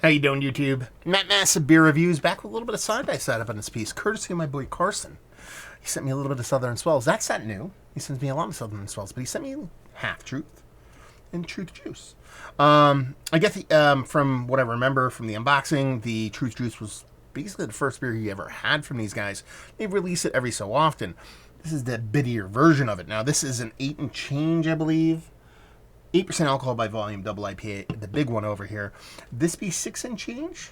How you doing, YouTube? Matt Massive Beer Reviews, back with a little bit of side-by-side up on this piece, courtesy of my boy Carson. He sent me a little bit of Southern Swells. That's not new. He sends me a lot of Southern Swells, but he sent me Half Truth and Truth Juice. I get the, from what I remember from the unboxing, the Truth Juice was basically the first beer he ever had from these guys. They release it every so often. This is the bittier version of it. Now, this is an 8 and change, I believe. 8% alcohol by volume, double IPA, the big one over here. This be 6 and change?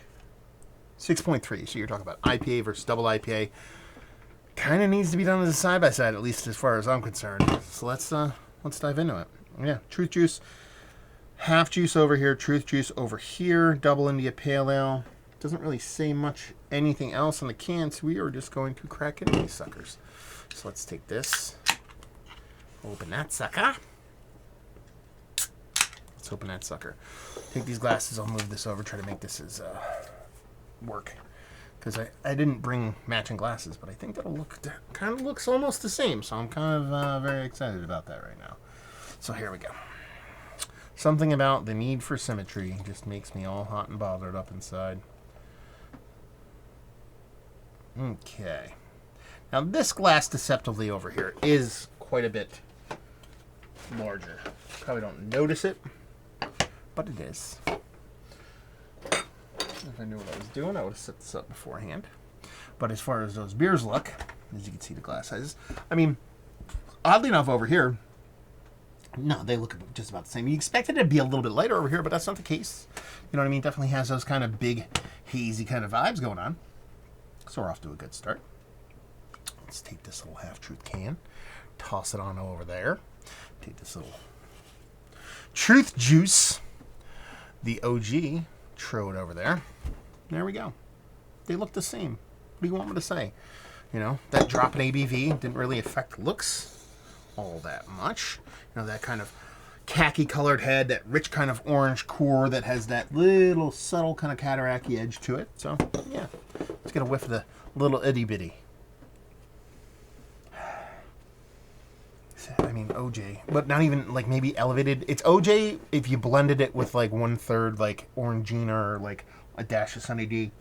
6.3. So you're talking about IPA versus double IPA. Kind of needs to be done as a side-by-side, at least as far as I'm concerned. So let's dive into it. Yeah, Truth Juice. Half Juice over here, Truth Juice over here, double India Pale Ale. Doesn't really say much anything else on the can, so we are just going to crack into these suckers. So let's take this. Open that sucker. Let's open that sucker. Take these glasses. I'll move this over. Try to make this as work, because I didn't bring matching glasses, but I think that'll look kind of looks almost the same. So I'm kind of very excited about that right now. So here we go. Something about the need for symmetry just makes me all hot and bothered up inside. Okay. Now this glass deceptively over here is quite a bit larger. Probably don't notice it, but it is. If I knew what I was doing, I would have set this up beforehand. But as far as those beers look, as you can see the glass sizes, I mean, oddly enough over here, no, they look just about the same. You expected it to be a little bit lighter over here, but that's not the case. You know what I mean? Definitely has those kind of big, hazy kind of vibes going on. So we're off to a good start. Let's take this little Half Truth can, toss it on over there. Take this little Truth Juice, the OG, throw it over there. There we go. They look the same. What do you want me to say? You know, that drop in ABV didn't really affect looks all that much. You know, that kind of khaki colored head, that rich kind of orange core that has that little subtle kind of cataract-y edge to it. So, yeah, let's get a whiff of the little itty bitty. I mean, OJ, but not even like maybe elevated. It's OJ if you blended it with like 1/3 like Orangina or like a dash of Sunny D.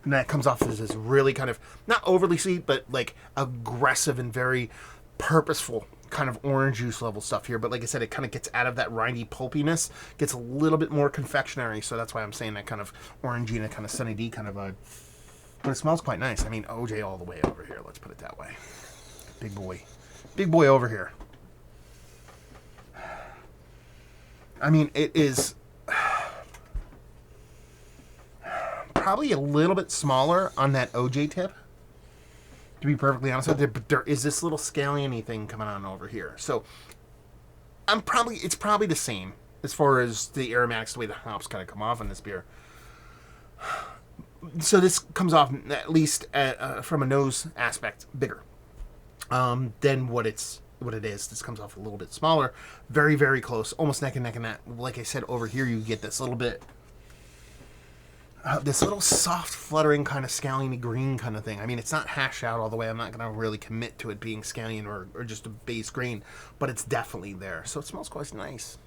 And that comes off as this really kind of, not overly sweet, but like aggressive and very purposeful kind of orange juice level stuff here. But like I said, it kind of gets out of that rindy pulpiness, gets a little bit more confectionery. So that's why I'm saying that kind of Orangina, kind of Sunny D kind of vibe. But it smells quite nice. I mean, OJ all the way over here. Let's put it that way. Big boy. Big boy over here. I mean, it is probably a little bit smaller on that OJ tip, to be perfectly honest with you, but there is this little scallion-y thing coming on over here. So it's probably the same as far as the aromatics, the way the hops kind of come off in this beer. So this comes off, at least from a nose aspect, bigger than what it is. This comes off a little bit smaller, very, very close, almost neck and neck. And that, like I said, over here you get this little bit, this little soft, fluttering kind of scallion green kind of thing. I mean, it's not hashed out all the way. I'm not going to really commit to it being scallion or just a base green, but it's definitely there. So it smells quite nice.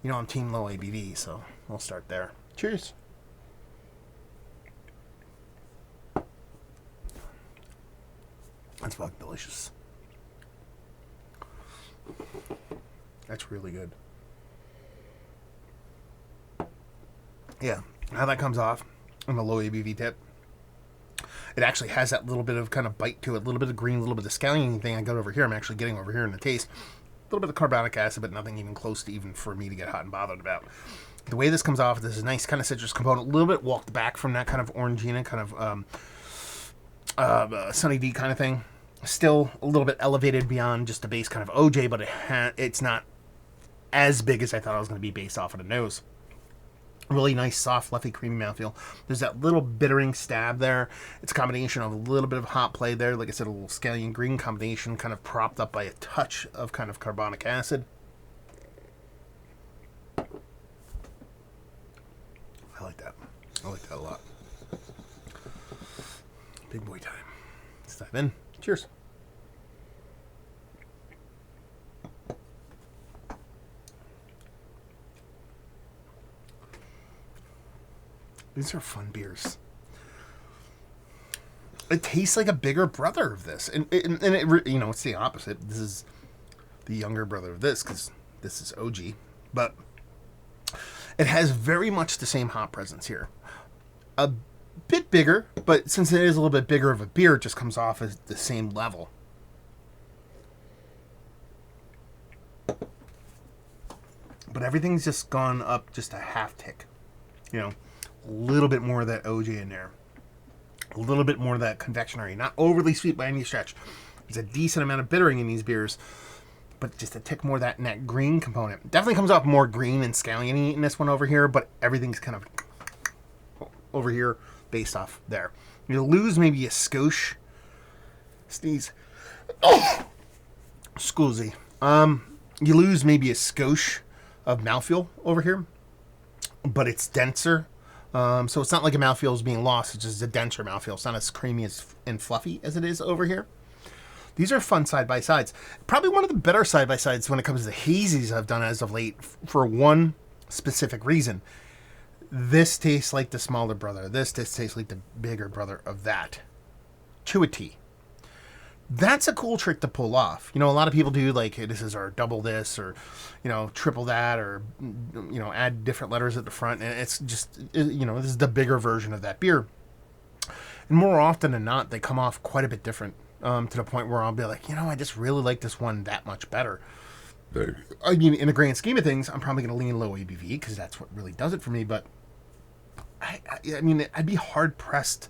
You know, I'm team low ABV, so we'll start there. Cheers. That's fucking delicious. That's really good. Yeah, how that comes off on the low ABV tip. It actually has that little bit of kind of bite to it, a little bit of green, a little bit of scallion thing I got over here. I'm actually getting over here in the taste. A little bit of carbonic acid, but nothing even close to even for me to get hot and bothered about. The way this comes off, this is a nice kind of citrus component, a little bit walked back from that kind of Orangina, kind of Sunny D kind of thing. Still a little bit elevated beyond just a base kind of OJ, but it's not as big as I thought it was going to be based off of the nose. Really nice, soft, fluffy, creamy mouthfeel. There's that little bittering stab there. It's a combination of a little bit of hop play there. Like I said, a little scallion green combination, kind of propped up by a touch of kind of carbonic acid. I like that. I like that a lot. Big boy time. Let's dive in. Cheers. These are fun beers. It tastes like a bigger brother of this, and it's the opposite. This is the younger brother of this because this is OG, but it has very much the same hop presence here. A bit bigger, but since it is a little bit bigger of a beer, it just comes off as the same level. But everything's just gone up just a half tick. A little bit more of that OG in there. A little bit more of that confectionery. Not overly sweet by any stretch. There's a decent amount of bittering in these beers, but just a tick more of that green component. Definitely comes off more green and scalliony in this one over here, but everything's kind of over here based off there. You lose maybe a skosh. Sneeze. Oh! Scusi. You lose maybe a skosh of mouthfeel over here, but it's denser. So it's not like a mouthfeel is being lost. It's just a denser mouthfeel. It's not as creamy and fluffy as it is over here. These are fun side-by-sides. Probably one of the better side-by-sides when it comes to hazies I've done as of late for one specific reason. This tastes like the smaller brother. This tastes like the bigger brother of that. To a T. That's a cool trick to pull off. A lot of people do like, hey, this is our double this or, triple that or, add different letters at the front. And it's just, this is the bigger version of that beer. And more often than not, they come off quite a bit different to the point where I'll be like, I just really like this one that much better. I mean, in the grand scheme of things, I'm probably going to lean low ABV because that's what really does it for me. But I mean, I'd be hard pressed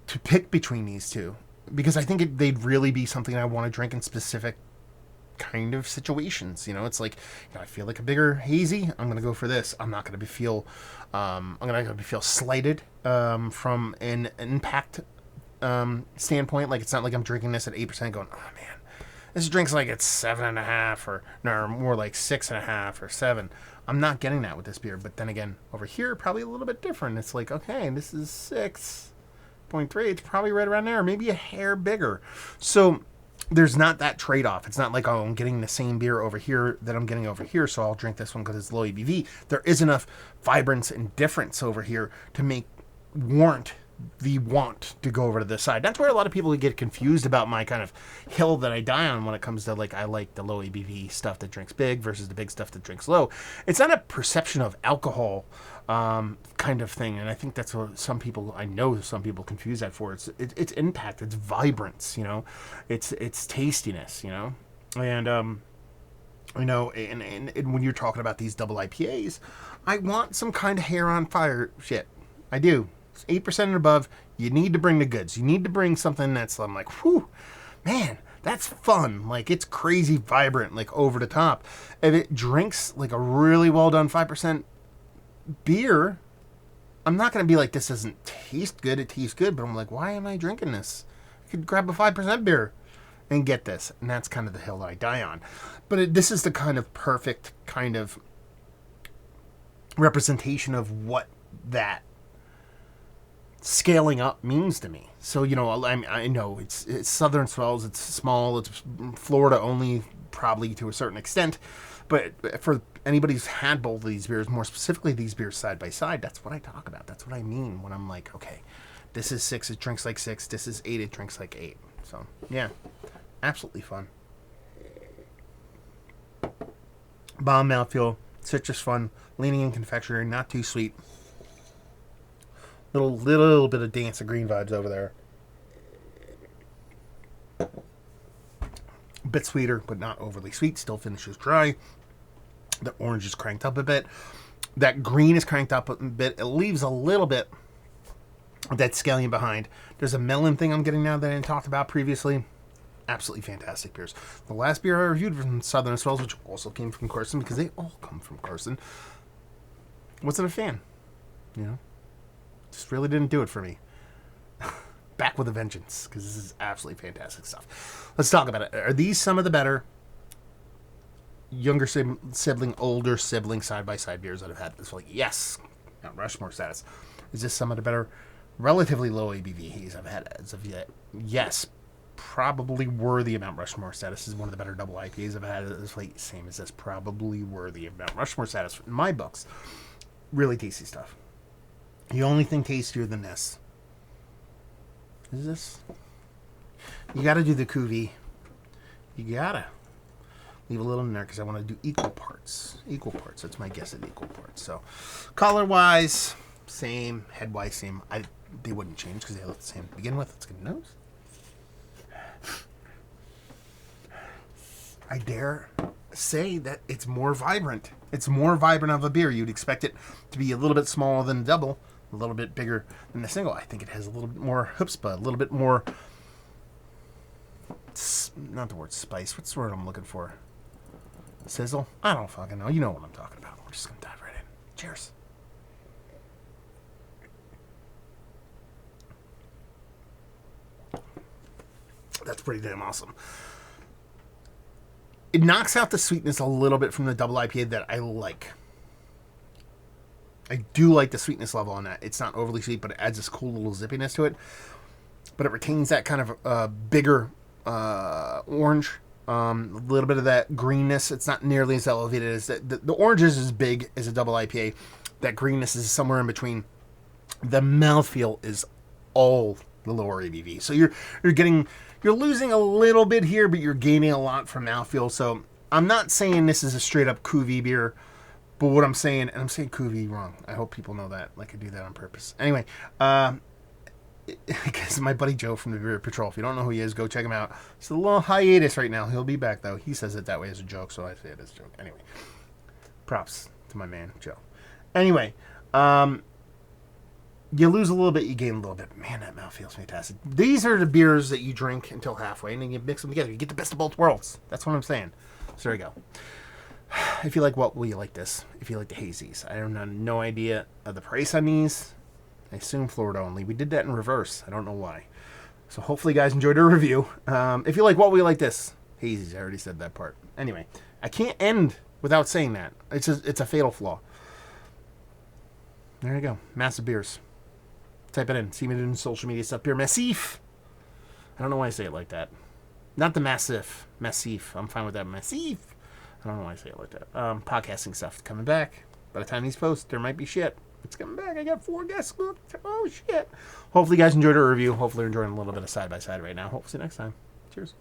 to pick between these two. Because I think they'd really be something I want to drink in specific kind of situations. It's like, I feel like a bigger hazy. I'm going to go for this. I'm not going to feel slighted from an impact standpoint. Like, it's not like I'm drinking this at 8% going, oh man, this drink's like it's 7.5 or more like 6.5 or 7. I'm not getting that with this beer. But then again, over here, probably a little bit different. It's like, okay, this is 6.3, it's probably right around there, maybe a hair bigger. So there's not that trade-off. It's not like, oh, I'm getting the same beer over here that I'm getting over here, so I'll drink this one because it's low ABV. There is enough vibrance and difference over here to warrant the want to go over to this side. That's where a lot of people get confused about my kind of hill that I die on when it comes to, like, I like the low ABV stuff that drinks big versus the big stuff that drinks low. It's not a perception of alcohol kind of thing, and I think that's what some people confuse that for. It's impact, it's vibrance, it's tastiness, and and when you're talking about these double IPAs, I want some kind of hair on fire shit. I do. It's 8% and above. You need to bring the goods. You need to bring something that's, I'm like, whew, man, that's fun. Like, it's crazy vibrant, like over the top. If it drinks like a really well done 5% beer, I'm not going to be like, this doesn't taste good. It tastes good, but I'm like, why am I drinking this? I could grab a 5% beer and get this. And that's kind of the hill that I die on. But this is the kind of perfect kind of representation of what that scaling up means to me. So, I know it's Southern Swells, it's small, it's Florida only, probably to a certain extent. But for anybody who's had both of these beers, more specifically these beers side by side, that's what I talk about. That's what I mean when I'm like, okay, this is 6, it drinks like 6. This is 8, it drinks like 8. So, yeah, absolutely fun. Bomb mouthfeel, citrus fun, leaning in confectionery, not too sweet. Little bit of Dance of Green vibes over there. A bit sweeter, but not overly sweet. Still finishes dry. The orange is cranked up a bit. That green is cranked up a bit. It leaves a little bit of that scallion behind. There's a melon thing I'm getting now that I didn't talk about previously. Absolutely fantastic beers. The last beer I reviewed from Southern Swells, which also came from Carson, because they all come from Carson, wasn't a fan. Just really didn't do it for me. Back with a vengeance, because this is absolutely fantastic stuff. Let's talk about it. Are these some of the better younger sibling, older sibling side-by-side beers that I've had this week? Yes. Mount Rushmore status. Is this some of the better relatively low ABV haze I've had as of yet? Yes. Probably worthy of Mount Rushmore status. This is one of the better double IPAs I've had this week. Same as this. Probably worthy of Mount Rushmore status in my books. Really tasty stuff. The only thing tastier than this is this. You got to do the cuvee. You got to leave a little in there because I want to do equal parts. Equal parts. That's my guess at equal parts. So, color-wise, same. Head-wise, same. They wouldn't change because they look the same to begin with. Let's get a nose. I dare say that it's more vibrant. It's more vibrant of a beer. You'd expect it to be a little bit smaller than the double, a little bit bigger than the single. I think it has a little bit more chutzpah, a little bit more, not the word spice. What's the word I'm looking for? Sizzle? I don't fucking know. You know what I'm talking about. We're just going to dive right in. Cheers. That's pretty damn awesome. It knocks out the sweetness a little bit from the double IPA that I like. I do like the sweetness level on that. It's not overly sweet, but it adds this cool little zippiness to it. But it retains that kind of bigger orange. A little bit of that greenness. It's not nearly as elevated as the orange is as big as a double IPA. That greenness is somewhere in between. The mouthfeel is all the lower ABV. So you're losing a little bit here, but you're gaining a lot from mouthfeel. So I'm not saying this is a straight up cuvee beer, but what I'm saying, and I'm saying cuvee wrong. I hope people know that. Like I do that on purpose. Anyway, because my buddy Joe from the Beer Patrol, if you don't know who he is, go check him out. It's a little hiatus right now. He'll be back though. He says it that way as a joke, so I say it as a joke. Anyway, props to my man Joe. Anyway, you lose a little bit, you gain a little bit. Man, that mouth feels fantastic. These are the beers that you drink until halfway, and then you mix them together. You get the best of both worlds. That's what I'm saying. So there you go. If you like what, will you like this? If you like the Hazies. I have no idea of the price on these. I assume Florida only. We did that in reverse. I don't know why. So hopefully you guys enjoyed our review. If you like what, will you like this? Hazies. I already said that part. Anyway, I can't end without saying that. It's a fatal flaw. There you go. Massive beers. Type it in. See me doing social media stuff here. Massif. I don't know why I say it like that. Not the massive. Massif. I'm fine with that. Massif. I don't know why I say it like that. Podcasting stuff coming back. By the time these post, there might be shit. It's coming back. I got 4 guests. Oh, shit. Hopefully you guys enjoyed our review. Hopefully you're enjoying a little bit of side-by-side right now. Hopefully see you next time. Cheers.